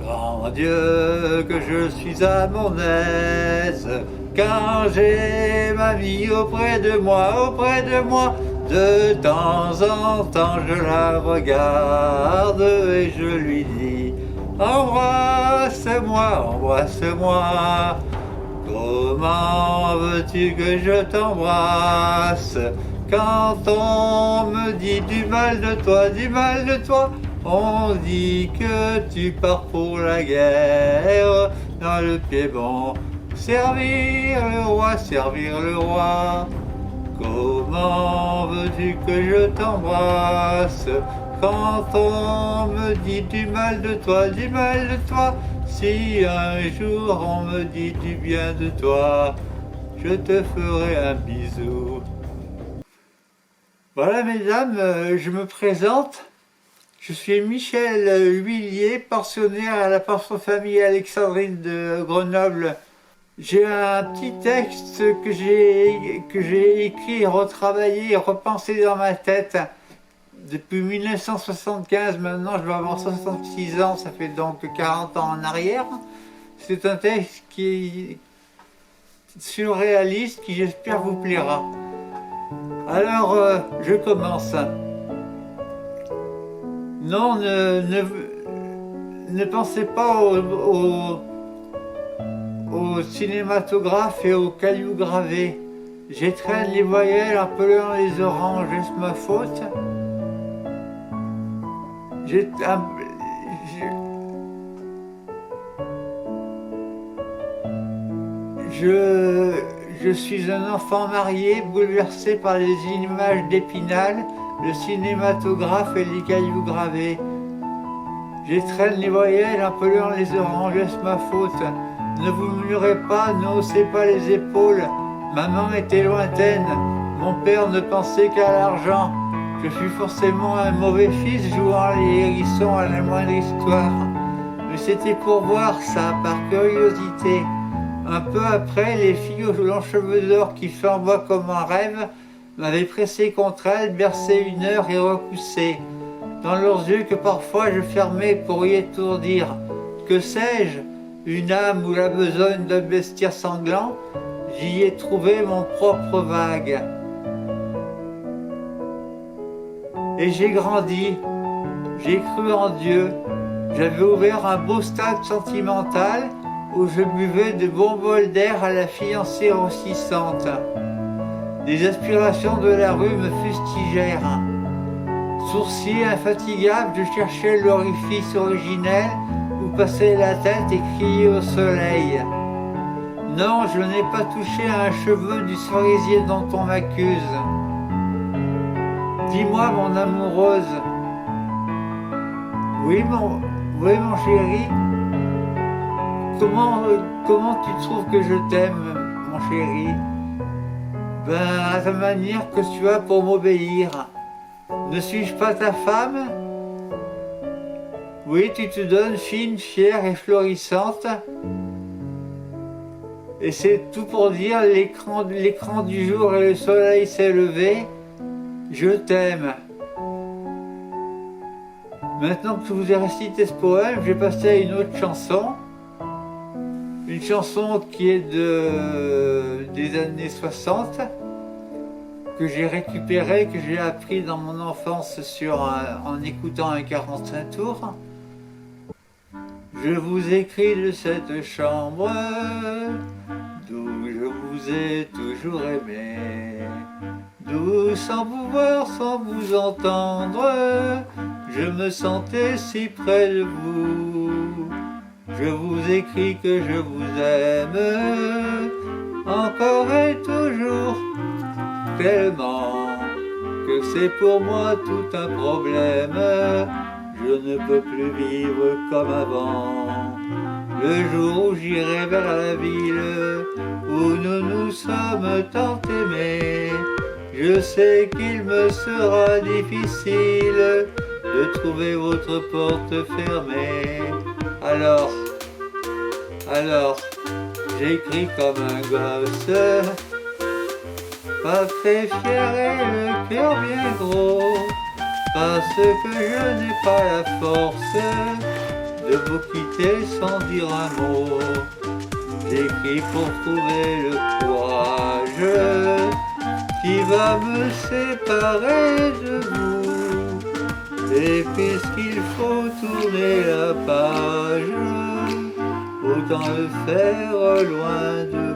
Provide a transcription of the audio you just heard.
Grand Dieu, que je suis à mon aise, quand j'ai ma vie auprès de moi, de temps en temps je la regarde et je lui dis, embrasse-moi, embrasse-moi, comment veux-tu que je t'embrasse? Quand on me dit du mal de toi, on dit que tu pars pour la guerre dans le Piémont. Servir le roi, servir le roi. Comment veux-tu que je t'embrasse quand on me dit du mal de toi, si un jour on me dit du bien de toi, je te ferai un bisou. Voilà mesdames, je me présente. Je suis Michel Huillier, pensionnaire à la pension famille Alexandrine de Grenoble. J'ai un petit texte que j'ai écrit, retravaillé et repensé dans ma tête depuis 1975. Maintenant, je vais avoir 66 ans, ça fait donc 40 ans en arrière. C'est un texte qui est surréaliste, qui j'espère vous plaira. Alors, je commence. Non, ne pensez pas au cinématographe et aux cailloux gravés. J'étreigne les voyelles en pelant les oranges, est-ce ma faute? Je suis un enfant marié, bouleversé par les images d'Épinal, le cinématographe et les cailloux gravés. J'étreigne les voyelles en pelant les oranges, est-ce ma faute? Ne vous murmurez pas, ne haussez pas les épaules. Maman était lointaine, mon père ne pensait qu'à l'argent. Je fus forcément un mauvais fils jouant les hérissons à la moindre histoire. Mais c'était pour voir ça, par curiosité. Un peu après, les filles aux longs cheveux d'or qui flamboient comme un rêve m'avaient pressé contre elles, bercé une heure et repoussé. Dans leurs yeux que parfois je fermais pour y étourdir. Que sais-je? Une âme ou la besogne d'un bestiaire sanglant? J'y ai trouvé mon propre vague. Et j'ai grandi, j'ai cru en Dieu. J'avais ouvert un beau stade sentimental où je buvais de bons bols d'air à la fiancée grossissante. Les aspirations de la rue me fustigèrent. Sourcils infatigables, je cherchais l'orifice originel où passer la tête et crier au soleil. Non, je n'ai pas touché à un cheveu du cerisier dont on m'accuse. Dis-moi, mon amoureuse. Oui, mon chéri. Comment tu trouves que je t'aime, mon chéri? Ben, à ta manière que tu as pour m'obéir. Ne suis-je pas ta femme? Oui, tu te donnes fine, fière et florissante. Et c'est tout pour dire, l'écran du jour et le soleil s'est levé. Je t'aime. Maintenant que je vous ai récité ce poème, je vais passer à une autre chanson. Une chanson qui est des années 60, que j'ai récupérée, que j'ai appris dans mon enfance en écoutant un 45 tours. Je vous écris de cette chambre d'où je vous ai toujours aimé, d'où sans vous voir, sans vous entendre, je me sentais si près de vous. Je vous écris que je vous aime, encore et toujours, tellement que c'est pour moi tout un problème. Je ne peux plus vivre comme avant. Le jour où j'irai vers la ville où nous nous sommes tant aimés, je sais qu'il me sera difficile de trouver votre porte fermée. Alors, j'écris comme un gosse, pas très fier et le cœur bien gros, parce que je n'ai pas la force de vous quitter sans dire un mot. J'écris pour trouver le courage qui va me séparer de vous. Et puisqu'il faut tourner la page, autant le faire loin de